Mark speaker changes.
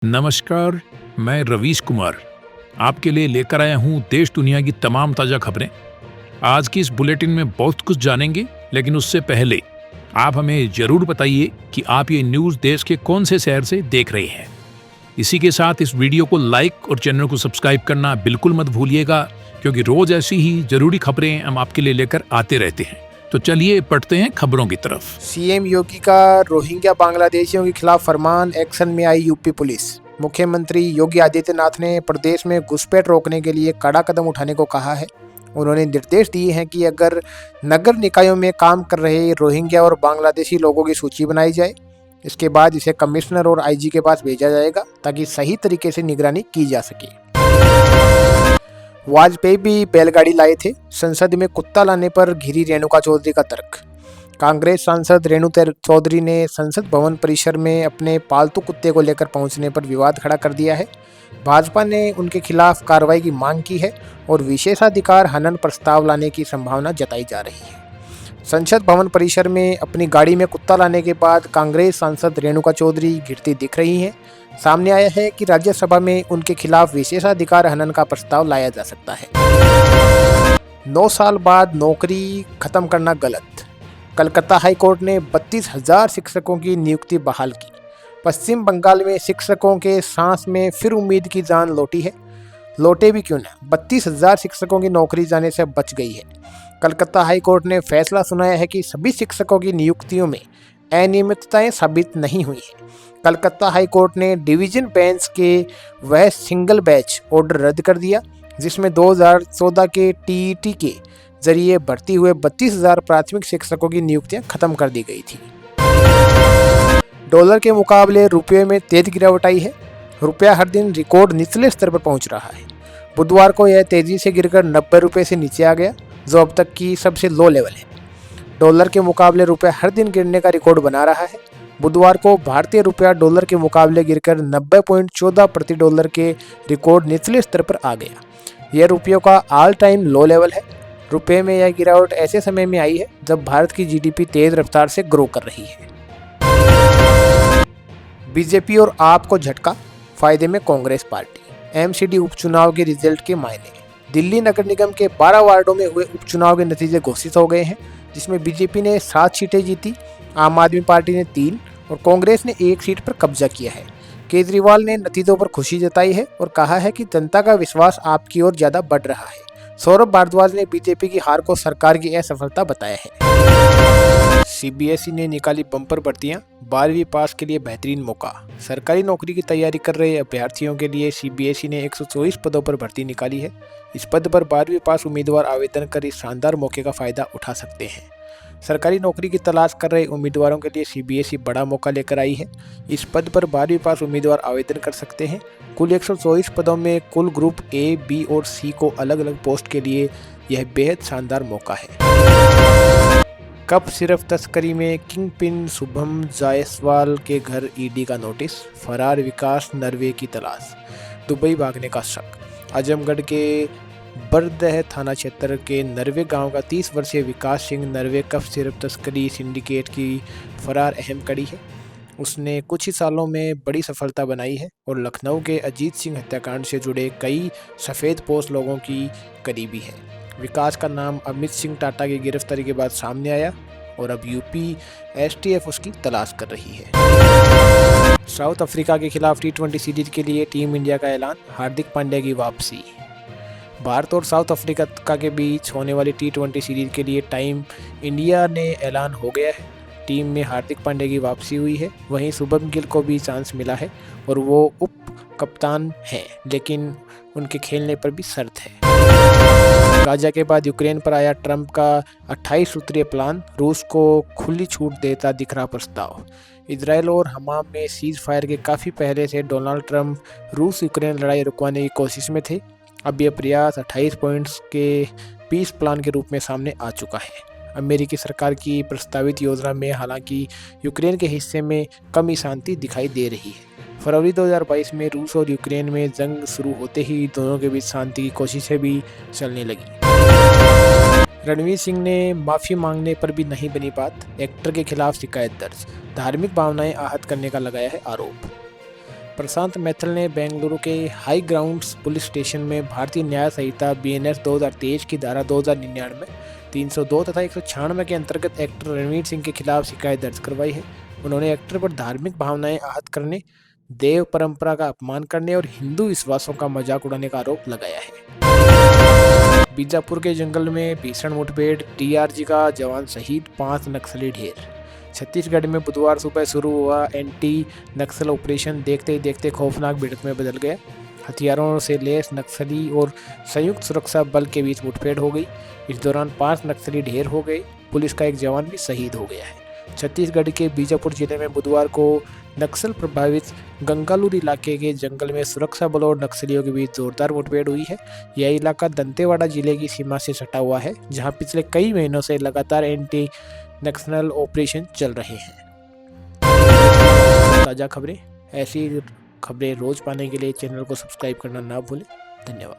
Speaker 1: नमस्कार, मैं रवीश कुमार आपके लिए लेकर आया हूँ देश दुनिया की तमाम ताज़ा खबरें। आज की इस बुलेटिन में बहुत कुछ जानेंगे, लेकिन उससे पहले आप हमें जरूर बताइए कि आप ये न्यूज़ देश के कौन से शहर से देख रहे हैं। इसी के साथ इस वीडियो को लाइक और चैनल को सब्सक्राइब करना बिल्कुल मत भूलिएगा, क्योंकि रोज ऐसी ही जरूरी खबरें हम आपके लिए लेकर आते रहते हैं। तो चलिए पढ़ते हैं खबरों की तरफ।
Speaker 2: सीएम योगी का रोहिंग्या बांग्लादेशियों के खिलाफ फरमान, एक्शन में आई यूपी पुलिस। मुख्यमंत्री योगी आदित्यनाथ ने प्रदेश में घुसपैठ रोकने के लिए कड़ा कदम उठाने को कहा है। उन्होंने निर्देश दिए हैं कि अगर नगर निकायों में काम कर रहे रोहिंग्या और बांग्लादेशी लोगों की सूची बनाई जाए, इसके बाद इसे कमिश्नर और आईजी के पास भेजा जाएगा ताकि सही तरीके से निगरानी की जा सके। वाजपेयी भी बैलगाड़ी लाए थे, संसद में कुत्ता लाने पर घिरी रेणुका चौधरी का तर्क। कांग्रेस सांसद रेणु चौधरी ने संसद भवन परिसर में अपने पालतू कुत्ते को लेकर पहुंचने पर विवाद खड़ा कर दिया है। भाजपा ने उनके खिलाफ कार्रवाई की मांग की है और विशेषाधिकार हनन प्रस्ताव लाने की संभावना जताई जा रही है। संसद भवन परिसर में अपनी गाड़ी में कुत्ता लाने के बाद कांग्रेस सांसद रेणुका चौधरी घिरती दिख रही हैं। सामने आया है कि राज्यसभा में उनके खिलाफ विशेषाधिकार हनन का प्रस्ताव लाया जा सकता है। 9 साल बाद नौकरी खत्म करना गलत। कलकत्ता हाईकोर्ट ने 32,000 शिक्षकों की नियुक्ति बहाल की। पश्चिम बंगाल में शिक्षकों के सांस में फिर उम्मीद की जान लौटी है। लौटे भी क्यों ना, 32,000 शिक्षकों की नौकरी जाने से बच गई है। कलकत्ता हाईकोर्ट ने फैसला सुनाया है कि सभी शिक्षकों की नियुक्तियों में अनियमितताएं साबित नहीं हुई हैं। कलकत्ता हाईकोर्ट ने डिवीजन बेंच के वह सिंगल बैच ऑर्डर रद्द कर दिया जिसमें 2014 के टीईटी के जरिए भर्ती हुए 32,000 प्राथमिक शिक्षकों की नियुक्तियां खत्म कर दी गई थी। डॉलर के मुकाबले रुपये में तेज गिरावट आई है। रुपया हर दिन रिकॉर्ड निचले स्तर पर पहुंच रहा है। बुधवार को यह तेजी से गिरकर 90 रुपये से नीचे आ गया, जो अब तक की सबसे लो लेवल है। डॉलर के मुकाबले रुपया हर दिन गिरने का रिकॉर्ड बना रहा है। बुधवार को भारतीय रुपया डॉलर के मुकाबले गिरकर 90.14 प्रति डॉलर के रिकॉर्ड निचले स्तर पर आ गया। यह रुपयों का ऑल टाइम लो लेवल है। रुपये में यह गिरावट ऐसे समय में आई है जब भारत की जीडीपी तेज रफ्तार से ग्रो कर रही है। बीजेपी और आप को झटका, फायदे में कांग्रेस पार्टी। एमसीडी उपचुनाव के रिजल्ट के मायने। दिल्ली नगर निगम के 12 वार्डों में हुए उपचुनाव के नतीजे घोषित हो गए हैं, जिसमें बीजेपी ने 7 सीटें जीती, आम आदमी पार्टी ने 3 और कांग्रेस ने 1 सीट पर कब्जा किया है। केजरीवाल ने नतीजों पर खुशी जताई है और कहा है कि जनता का विश्वास आपकी ओर ज्यादा बढ़ रहा है। सौरभ भारद्वाज ने बीजेपी की हार को सरकार की असफलता बताया है। सीबीएसई ने निकाली बम्पर भर्तियां, 12वीं पास के लिए बेहतरीन मौका। सरकारी नौकरी की तैयारी कर रहे अभ्यर्थियों के लिए सीबीएसई ने 124 पदों पर भर्ती निकाली है। इस पद पर 12वीं पास उम्मीदवार आवेदन कर इस शानदार मौके का फायदा उठा सकते हैं। सरकारी नौकरी की तलाश कर रहे उम्मीदवारों के लिए सीबीएसई बड़ा मौका लेकर आई है। इस पद पर 12वीं पास उम्मीदवार आवेदन कर सकते हैं। कुल 124 पदों में कुल ग्रुप ए, बी और सी को अलग अलग पोस्ट के लिए यह बेहद शानदार मौका है। कप सिर्फ तस्करी में किंग पिन शुभम जायसवाल के घर ईडी का नोटिस। फरार विकास नरवे की तलाश। दुबई भागने का शक। आजमगढ़ के बरदह थाना क्षेत्र के नरवे गांव का 30 वर्षीय विकास सिंह नरवे कप सिर्फ तस्करी सिंडिकेट की फरार अहम कड़ी है। उसने कुछ ही सालों में बड़ी सफलता बनाई है और लखनऊ के अजीत सिंह हत्याकांड से जुड़े कई सफ़ेदपोश लोगों की करीबी है। विकास का नाम अमित सिंह टाटा की गिरफ्तारी के बाद सामने आया और अब यूपी एसटीएफ उसकी तलाश कर रही है। साउथ अफ्रीका के खिलाफ टी20 सीरीज के लिए टीम इंडिया का ऐलान। हार्दिक पांड्या की वापसी। भारत और साउथ अफ्रीका के बीच होने वाली टी20 सीरीज के लिए टीम इंडिया ने ऐलान हो गया है। टीम में हार्दिक पांड्या की वापसी हुई है, वहीं शुभम गिल को भी चांस मिला है और वो उप कप्तान हैं, लेकिन उनके खेलने पर भी शर्त है। गाजा के बाद यूक्रेन पर आया ट्रंप का 28 सूत्रीय प्लान। रूस को खुली छूट देता दिख रहा प्रस्ताव। इजरायल और हमास में सीज फायर के काफ़ी पहले से डोनाल्ड ट्रंप रूस यूक्रेन लड़ाई रुकवाने की कोशिश में थे। अब यह प्रयास 28 पॉइंट्स के पीस प्लान के रूप में सामने आ चुका है। अमेरिकी सरकार की प्रस्तावित योजना में हालांकि यूक्रेन के हिस्से में कमी शांति दिखाई दे रही है। फरवरी 2022 में रूस और यूक्रेन में जंग शुरू होते ही दोनों के बीच शांति की कोशिशें भी चलने लगी। रणवीर सिंह ने माफ़ी मांगने पर भी नहीं बनी बात। एक्टर के खिलाफ शिकायत दर्ज। धार्मिक भावनाएं आहत करने का लगाया है आरोप। प्रशांत मैथिल ने बेंगलुरु के हाई ग्राउंड्स पुलिस स्टेशन में भारतीय न्याय संहिता BNS 2023 की धारा 2099, 302 तथा 196 के अंतर्गत एक्टर रणवीर सिंह के खिलाफ शिकायत दर्ज करवाई है। उन्होंने एक्टर पर धार्मिक भावनाएं आहत करने, देव परंपरा का अपमान करने और हिंदू विश्वासों का मजाक उड़ाने का आरोप लगाया है। बीजापुर के जंगल में भीषण मुठभेड़, DRG का जवान शहीद, 5 नक्सली ढेर। छत्तीसगढ़ में बुधवार सुबह शुरू हुआ एंटी नक्सल ऑपरेशन देखते ही देखते खौफनाक भिड़ंत में बदल गया। हथियारों से लैस नक्सली और संयुक्त सुरक्षा बल के बीच मुठभेड़ हो गई। इस दौरान 5 नक्सली ढेर हो गए। पुलिस का एक जवान भी शहीद हो गया है। छत्तीसगढ़ के बीजापुर जिले में बुधवार को नक्सल प्रभावित गंगालूर इलाके के जंगल में सुरक्षा बलों और नक्सलियों के बीच जोरदार मुठभेड़ हुई है। यह इलाका दंतेवाड़ा जिले की सीमा से सटा हुआ है, जहां पिछले कई महीनों से लगातार एंटी नक्सल ऑपरेशन चल रहे हैं। ताज़ा खबरें, ऐसी खबरें रोज पाने के लिए चैनल को सब्सक्राइब करना ना भूलें। धन्यवाद।